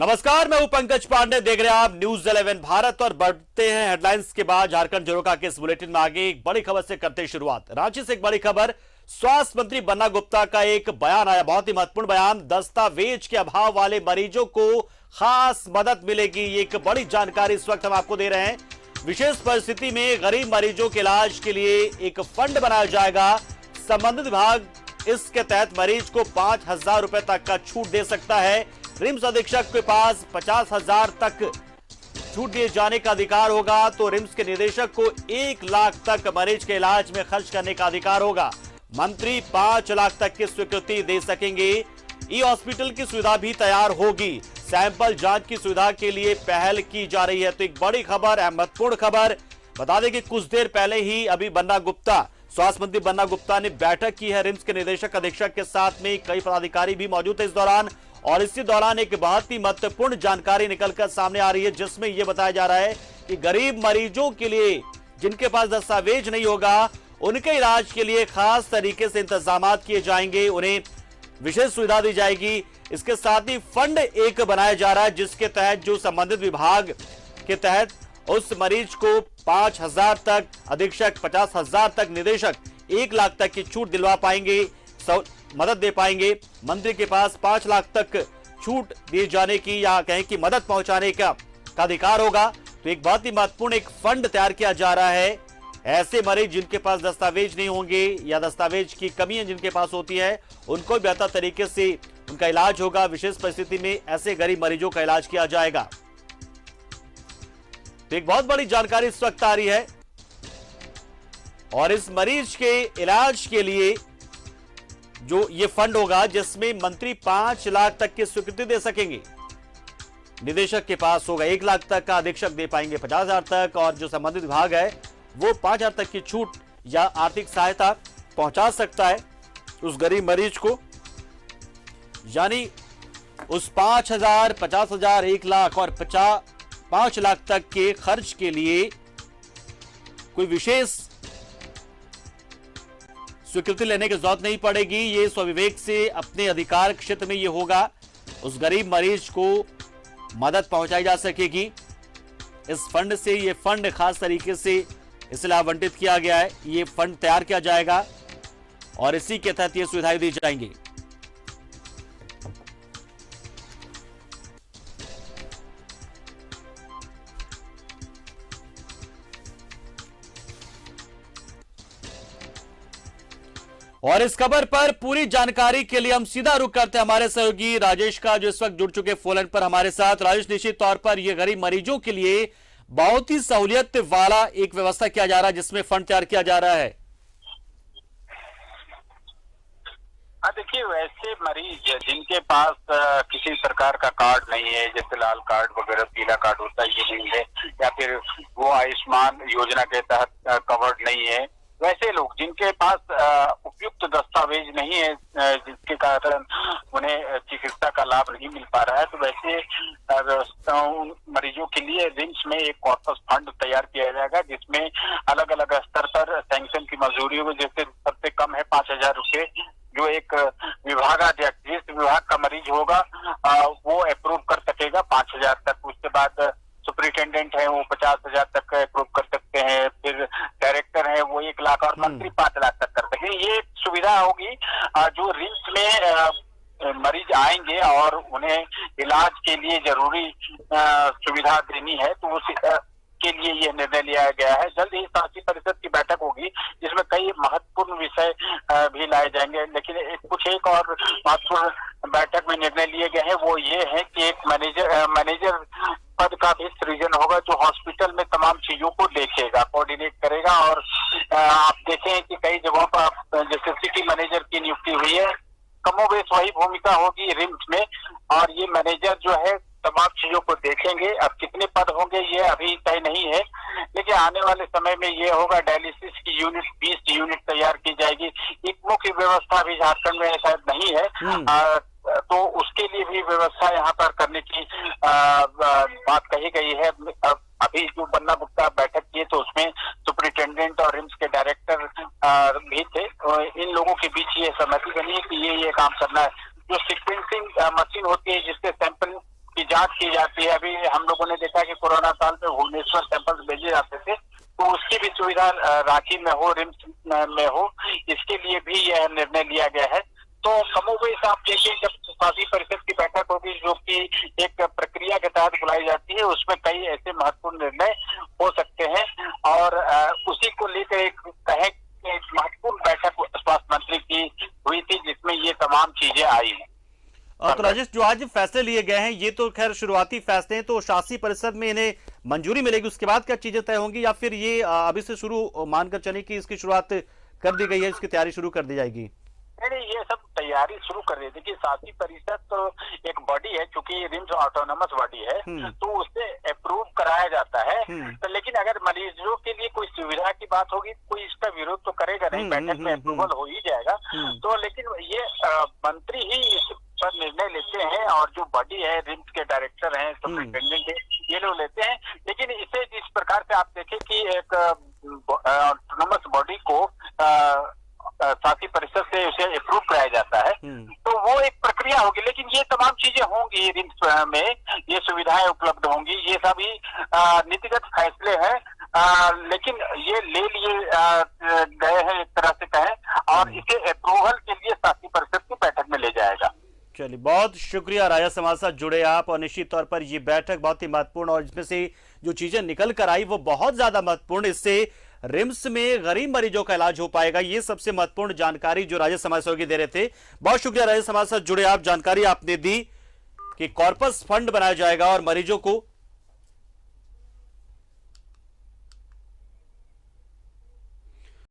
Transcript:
नमस्कार, मैं हूं पंकज पांडे। देख रहे हैं आप न्यूज 11 भारत और बढ़ते हैं हेडलाइंस के बाद झारखंड झरोखा के इस बुलेटिन में आगे एक बड़ी खबर से करते हैं शुरुआत। रांची से एक बड़ी खबर, स्वास्थ्य मंत्री बन्ना गुप्ता का एक बयान आया, बहुत ही महत्वपूर्ण बयान। दस्तावेज के अभाव वाले मरीजों को खास मदद मिलेगी, ये एक बड़ी जानकारी इस वक्त हम आपको दे रहे हैं। विशेष परिस्थिति में गरीब मरीजों के इलाज के लिए एक फंड बनाया जाएगा। संबंधित विभाग इसके तहत मरीज को 5,000 रुपए तक का छूट दे सकता है। रिम्स अधीक्षक के पास 50,000 तक छूट दिए जाने का अधिकार होगा, तो रिम्स के निदेशक को 1 लाख तक मरीज के इलाज में खर्च करने का अधिकार होगा। मंत्री 5 लाख तक की स्वीकृति दे सकेंगे। ई हॉस्पिटल की सुविधा भी तैयार होगी। सैंपल जांच की सुविधा के लिए पहल की जा रही है। तो एक बड़ी खबर है, महत्वपूर्ण खबर। बता दें कि कुछ देर पहले ही अभी स्वास्थ्य मंत्री बन्ना गुप्ता ने बैठक की है रिम्स के निदेशक अधीक्षक के साथ में। कई पदाधिकारी भी मौजूद थे इस दौरान, और इसी दौरान एक बहुत ही महत्वपूर्ण जानकारी निकलकर सामने आ रही है, जिसमें यह बताया जा रहा है कि गरीब मरीजों के लिए जिनके पास दस्तावेज नहीं होगा, उनके इलाज के लिए खास तरीके से इंतजाम किए जाएंगे, उन्हें विशेष सुविधा दी जाएगी। इसके साथ ही फंड एक बनाया जा रहा है, जिसके तहत जो संबंधित विभाग के तहत उस मरीज को 5,000 तक, अधीक्षक 50,000 तक, निदेशक 1 लाख तक की छूट दिलवा पाएंगे, मदद दे पाएंगे। मंत्री के पास 5 लाख तक छूट दिए जाने की या कहें कि मदद पहुंचाने का अधिकार होगा। तो एक बहुत ही महत्वपूर्ण एक फंड तैयार किया जा रहा है। ऐसे मरीज जिनके पास दस्तावेज नहीं होंगे या दस्तावेज की कमियां जिनके पास होती है, उनको बेहतर तरीके से उनका इलाज होगा। विशेष परिस्थिति में ऐसे गरीब मरीजों का इलाज किया जाएगा। तो एक बहुत बड़ी जानकारी इस वक्त आ रही है, और इस मरीज के इलाज के लिए जो ये फंड होगा, जिसमें मंत्री 5 लाख तक की स्वीकृति दे सकेंगे। निदेशक के पास होगा 1 लाख तक का, अधीक्षक दे पाएंगे 50,000 तक, और जो संबंधित विभाग है वो 5,000 तक की छूट या आर्थिक सहायता पहुंचा सकता है उस गरीब मरीज को। यानी उस 5,000, 50,000, 1 लाख और 5 लाख तक के खर्च के लिए कोई विशेष स्वीकृति लेने की जरूरत नहीं पड़ेगी। ये स्वविवेक से अपने अधिकार क्षेत्र में ये होगा, उस गरीब मरीज को मदद पहुंचाई जा सकेगी। इस फंड से, ये फंड खास तरीके से इसलिए आवंटित किया गया है, ये फंड तैयार किया जाएगा और इसी के तहत ये सुविधाएं दी जाएंगी। और इस खबर पर पूरी जानकारी के लिए हम सीधा रुख करते हैं हमारे सहयोगी राजेश का, जो इस वक्त जुड़ चुके फोन लाइन पर हमारे साथ। राजेश, निश्चित तौर पर यह गरीब मरीजों के लिए बहुत ही सहूलियत वाला एक व्यवस्था किया जा रहा है, जिसमें फंड तैयार किया जा रहा है। देखिए, वैसे मरीज जिनके पास किसी प्रकार का कार्ड नहीं है, जैसे लाल कार्ड वगैरह, पीला कार्ड होता है, ये नहीं है, या फिर वो आयुष्मान योजना के तहत कवर्ड नहीं है, वैसे लोग जिनके पास उपयुक्त दस्तावेज नहीं है, जिसके कारण उन्हें चिकित्सा का लाभ नहीं मिल पा रहा है, तो वैसे मरीजों के लिए रिम्स में एक कॉर्पस फंड तैयार किया जाएगा, जिसमें अलग अलग स्तर पर सैंक्शन की मंजूरी होगी। जैसे सबसे कम है 5,000 रुपए, जो एक विभागाध्यक्ष, जिस विभाग का मरीज होगा वो अप्रूव कर सकेगा 5,000 तक। उसके बाद सुपरिटेंडेंट है वो 50,000 तक अप्रूव कर सकते हैं, फिर डायरेक्टर है वो 1 लाख, और मंत्री 5 लाख तक कर सकते हैं। ये सुविधा होगी जो रिम्स में मरीज आएंगे और उन्हें इलाज के लिए जरूरी सुविधा देनी है, तो उस के लिए यह निर्णय लिया गया है। जल्द ही शासी परिषद की बैठक होगी, जिसमें कई महत्वपूर्ण विषय भी लाए जाएंगे। लेकिन एक और महत्वपूर्ण बैठक में निर्णय लिए गए हैं, वो ये है कि एक मैनेजर पद का भी सृजन होगा, जो हॉस्पिटल में तमाम चीजों को देखेगा, कोऑर्डिनेट करेगा। और आप देखें कि कई जगहों पर जैसे सिटी मैनेजर की नियुक्ति हुई है, कमोबेश वही भूमिका होगी रिम्स में, और ये मैनेजर जो है तमाम चीजों को देखेंगे। अब कितने पद होंगे ये अभी तय नहीं है, लेकिन आने वाले समय में ये होगा। डायलिसिस की यूनिट 20 यूनिट तैयार की जाएगी। इक्मो की व्यवस्था भी झारखंड में शायद नहीं है, तो उसके लिए भी व्यवस्था यहाँ पर करने की बात कही गई है। अभी जो बन्ना गुप्ता बैठक की तो उसमें सुपरिटेंडेंट और रिम्स के डायरेक्टर भी थे, इन लोगों के बीच ये सहमति बनी है कि ये काम करना है। जो सीक्वेंसिंग मशीन होती है, जिससे सैंपल की जांच जांच की जाती है। अभी हम लोगों ने देखा कि कोरोना काल में भुवनेश्वर सैंपल्स भेजे जाते थे, तो उसकी भी सुविधा रांची में हो, रिम्स में हो, इसके लिए भी यह निर्णय लिया गया है। तो कमोबेश आप देखिए, जब शासी परिषद की बैठक होगी जो कि एक प्रक्रिया के तहत बुलाई जाती है, उसमें कई ऐसे महत्वपूर्ण निर्णय हो सकते हैं और उसी को लेकर एक महत्वपूर्ण बैठक स्वास्थ्य मंत्री की हुई थी जिसमें ये तमाम चीजें आई हैं। तो राजेश, जो आज फैसले लिए गए हैं ये तो खैर शुरुआती फैसले हैं, तो शासी परिषद में इन्हें मंजूरी मिलेगी, उसके बाद क्या चीजें तय होंगी, या फिर ये अभी से शुरू मानकर चले कि इसकी शुरुआत कर दी गई है, इसकी तैयारी शुरू कर दी जाएगी? नहीं, ये सब तैयारी शुरू कर रही थी कि शासी परिषद तो एक बॉडी है, चूंकि रिम्स ऑटोनोमस बॉडी है तो उससे अप्रूव कराया जाता है। तो लेकिन अगर मरीजों के लिए कोई सुविधा की बात होगी, कोई इसका विरोध तो करेगा नहीं, बैठक में अप्रूवल हो ही जाएगा। तो लेकिन ये मंत्री ही इस पर निर्णय लेते हैं और जो बॉडी है, रिम्स के डायरेक्टर हैं, सुपरिटेंडेंट है, ये लोग लेते हैं। लेकिन इसे जिस प्रकार से आप देखें कि एक ऑटोनोमस बॉडी को शासी परिषद से उसे अप्रूव कराया जाता है, तो वो एक प्रक्रिया होगी। लेकिन ये तमाम चीजें होंगी, रिम्स में ये सुविधाएं उपलब्ध होंगी, ये सभी नीतिगत फैसले हैं, लेकिन ये ले लिए गए हैं एक तरह से कहें, और इसे अप्रूवल के लिए शासी परिषद की बैठक में ले जाएगा। चलिए, बहुत शुक्रिया राजद समाज से जुड़े आप, और निश्चित तौर पर ये बैठक बहुत ही महत्वपूर्ण, और इसमें से जो चीजें निकल कर आई वो बहुत ज्यादा महत्वपूर्ण, इससे रिम्स में गरीब मरीजों का इलाज हो पाएगा। ये सबसे महत्वपूर्ण जानकारी जो राजद समाज सहयोगी दे रहे थे। बहुत शुक्रिया राजद समाज से जुड़े आप, जानकारी आपने दी कि कॉर्पस फंड बनाया जाएगा और मरीजों को